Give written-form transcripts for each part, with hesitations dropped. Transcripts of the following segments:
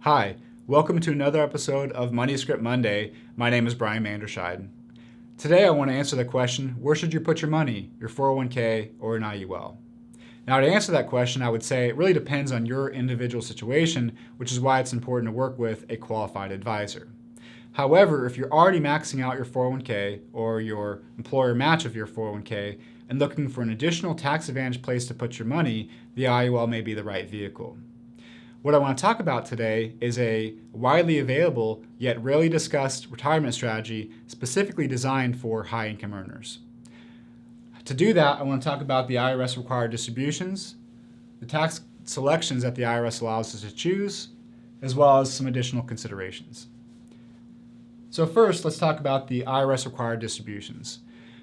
Hi, welcome to another episode of Money Script Monday. My name is Brian Manderscheid. Today I want to answer the question, where should you put your money, your 401k or an IUL? Now to answer that question, I would say it really depends on your individual situation, which is why it's important to work with a qualified advisor. However, if you're already maxing out your 401k or your employer match of your 401k and looking for an additional tax advantage place to put your money, the IUL may be the right vehicle. What I want to talk about today is a widely available yet rarely discussed retirement strategy specifically designed for high-income earners. To do that, I want to talk about the IRS required distributions, the tax selections that the IRS allows us to choose, as well as some additional considerations. So first, let's talk about the IRS required distributions.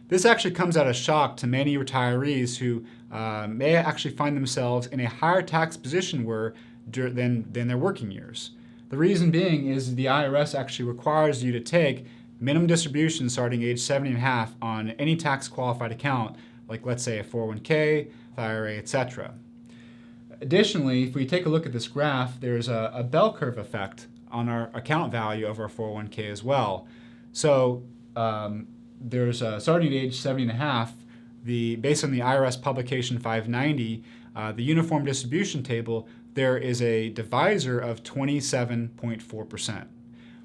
This actually comes as a shock to many retirees who may actually find themselves in a higher tax position than their working years. The reason being is the IRS actually requires you to take minimum distributions starting age 70 and a half on any tax qualified account, like let's say a 401k, IRA, etc. Additionally, if we take a look at this graph, there's a bell curve effect on our account value of our 401k as well. So there's starting at age 70 and a half, based on the IRS publication 590, the uniform distribution table, there is a divisor of 27.4%.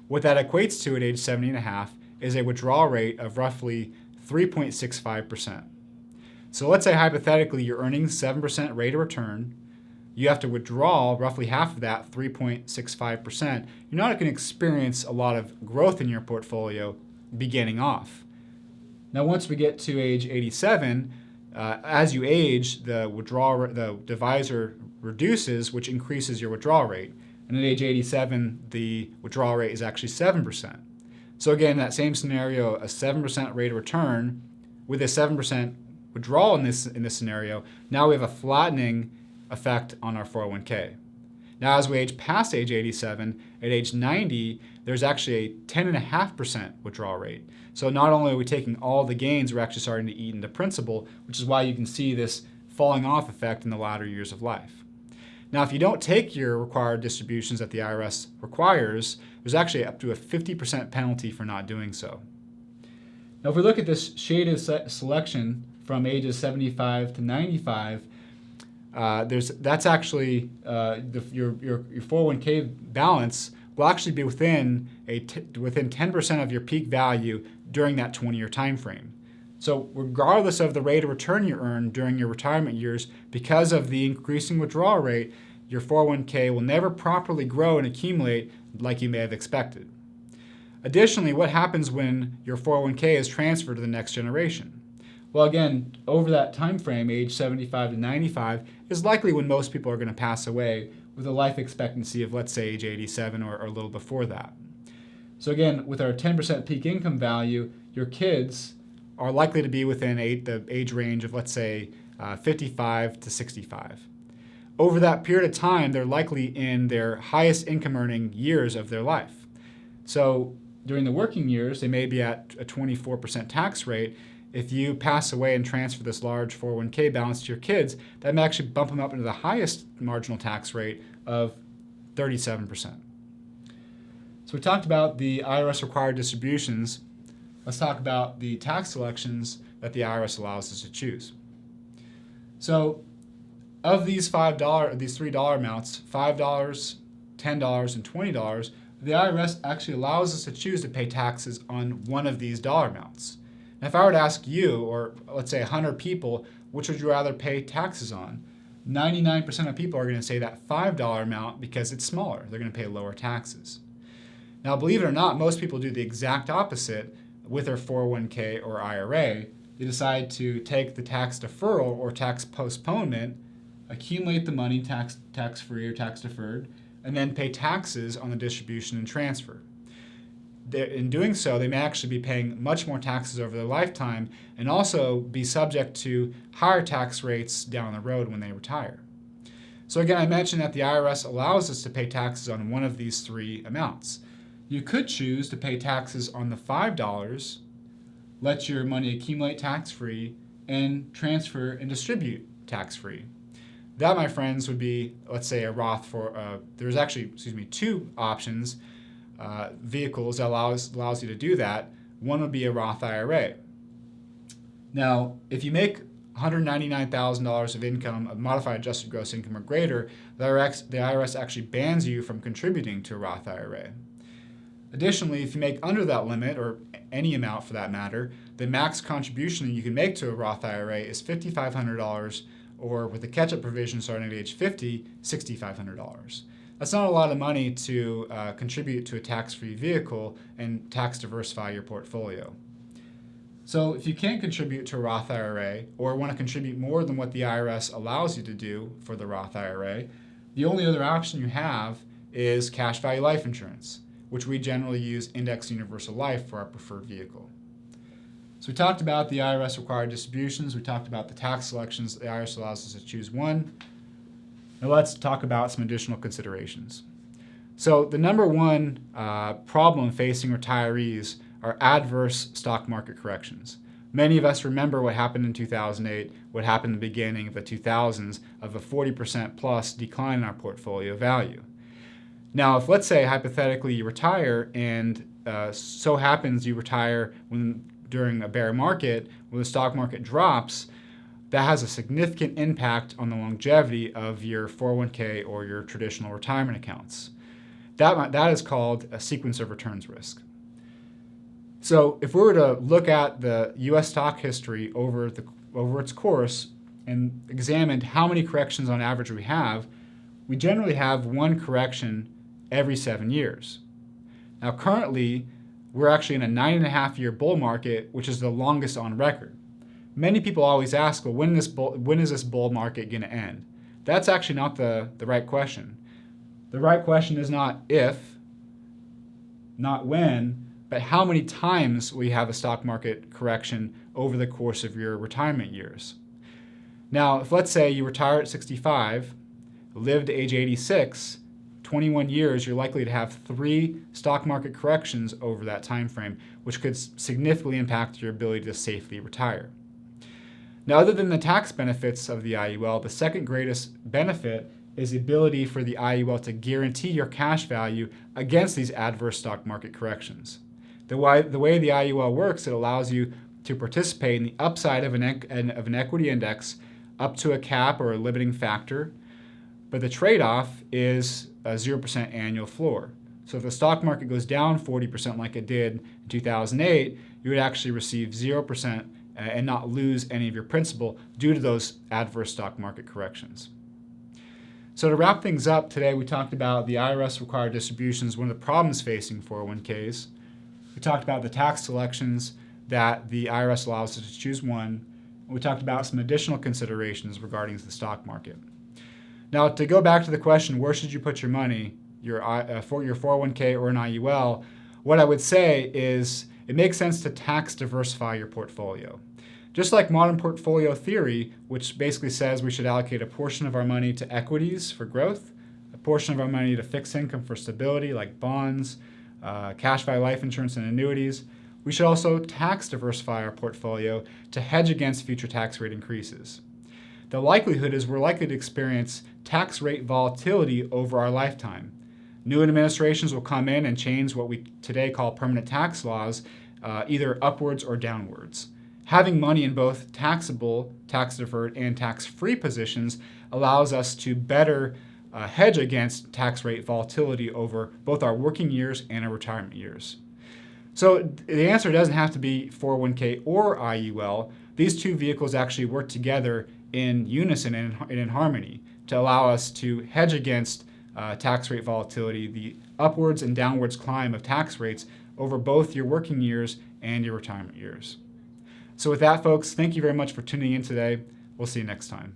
What that equates to at age 70 and a half is a withdrawal rate of roughly 3.65%. So let's say hypothetically you're earning 7% rate of return. You have to withdraw roughly half of that, 3.65%. You're not going to experience a lot of growth in your portfolio beginning off. Now once we get to age 87, as you age, the divisor reduces, which increases your withdrawal rate. And at age 87, the withdrawal rate is actually 7%. So again, that same scenario, a 7% rate of return with a 7% withdrawal in this scenario, now we have a flattening effect on our 401k. Now as we age past age 87, at age 90, there's actually a 10.5% withdrawal rate. So not only are we taking all the gains, we're actually starting to eat into principal, which is why you can see this falling off effect in the latter years of life. Now, if you don't take your required distributions that the IRS requires, there's actually up to a 50% penalty for not doing so. Now, if we look at this shaded selection from ages 75 to 95, that's actually your 401k balance will actually be within 10% of your peak value during that 20-year time frame. So regardless of the rate of return you earn during your retirement years, because of the increasing withdrawal rate, your 401k will never properly grow and accumulate like you may have expected. Additionally, what happens when your 401k is transferred to the next generation? Well, again, over that time frame, age 75 to 95, is likely when most people are going to pass away with a life expectancy of, let's say, age 87 or a little before that. So again, with our 10% peak income value, your kids are likely to be within the age range of, let's say, 55 to 65. Over that period of time, they're likely in their highest income earning years of their life. So during the working years, they may be at a 24% tax rate. If you pass away and transfer this large 401k balance to your kids, that may actually bump them up into the highest marginal tax rate of 37%. So we talked about the IRS required distributions. Let's talk about the tax selections that the IRS allows us to choose. So of these $3 amounts, $5, $10, and $20, the IRS actually allows us to choose to pay taxes on one of these dollar amounts. Now, if I were to ask you, or let's say 100 people, which would you rather pay taxes on? 99% of people are going to say that $5 amount because it's smaller. They're going to pay lower taxes. Now, believe it or not, most people do the exact opposite with their 401k or IRA. They decide to take the tax deferral or tax postponement, accumulate the money tax-free or tax-deferred, and then pay taxes on the distribution and transfer. In doing so, they may actually be paying much more taxes over their lifetime and also be subject to higher tax rates down the road when they retire. So again, I mentioned that the IRS allows us to pay taxes on one of these three amounts. You could choose to pay taxes on the $5, let your money accumulate tax-free, and transfer and distribute tax-free. That, my friends, would be, let's say, a Roth there's actually, two options, vehicles that allows you to do that. One would be a Roth IRA. Now, if you make $199,000 of income, of modified adjusted gross income or greater, the IRS actually bans you from contributing to a Roth IRA. Additionally, if you make under that limit, or any amount for that matter, the max contribution that you can make to a Roth IRA is $5,500, or with the catch-up provision starting at age 50, $6,500. That's not a lot of money to contribute to a tax-free vehicle and tax diversify your portfolio. So if you can't contribute to a Roth IRA or want to contribute more than what the IRS allows you to do for the Roth IRA, the only other option you have is cash value life insurance, which we generally use Index Universal Life for our preferred vehicle. So we talked about the IRS required distributions. We talked about the tax selections. The IRS allows us to choose one. Now let's talk about some additional considerations. So the number one problem facing retirees are adverse stock market corrections. Many of us remember what happened in 2008, what happened in the beginning of the 2000s, of a 40% plus decline in our portfolio value. Now, if, let's say, hypothetically, you retire and so happens you retire during a bear market, when the stock market drops, that has a significant impact on the longevity of your 401k or your traditional retirement accounts. That is called a sequence of returns risk. So if we were to look at the U.S. stock history over its course and examined how many corrections on average we generally have one correction every 7 years. Now currently, we're actually in a 9.5-year bull market, which is the longest on record. Many people always ask, well, when is this bull market going to end? That's actually not the right question. The right question is not if, not when, but how many times will you have a stock market correction over the course of your retirement years. Now, if, let's say, you retire at 65, live to age 86, 21 years, you're likely to have 3 stock market corrections over that time frame, which could significantly impact your ability to safely retire. Now, other than the tax benefits of the IUL, the second greatest benefit is the ability for the IUL to guarantee your cash value against these adverse stock market corrections. The way the IUL works, it allows you to participate in the upside of an equity index up to a cap or a limiting factor, but the trade-off is a 0% annual floor. So if the stock market goes down 40% like it did in 2008, you would actually receive 0% and not lose any of your principal due to those adverse stock market corrections. So to wrap things up, today we talked about the IRS required distributions, one of the problems facing 401ks. We talked about the tax selections that the IRS allows us to choose one. We talked about some additional considerations regarding the stock market. Now, to go back to the question, where should you put your money, your 401k or an IUL, what I would say is it makes sense to tax diversify your portfolio. Just like modern portfolio theory, which basically says we should allocate a portion of our money to equities for growth, a portion of our money to fixed income for stability, like bonds, cash value life insurance, and annuities, we should also tax diversify our portfolio to hedge against future tax rate increases. The likelihood is we're likely to experience tax rate volatility over our lifetime. New administrations will come in and change what we today call permanent tax laws, either upwards or downwards. Having money in both taxable, tax-deferred, and tax-free positions allows us to better hedge against tax rate volatility over both our working years and our retirement years. So the answer doesn't have to be 401k or IUL. These two vehicles actually work together in unison and in harmony to allow us to hedge against tax rate volatility, the upwards and downwards climb of tax rates over both your working years and your retirement years. So with that, folks, thank you very much for tuning in today. We'll see you next time.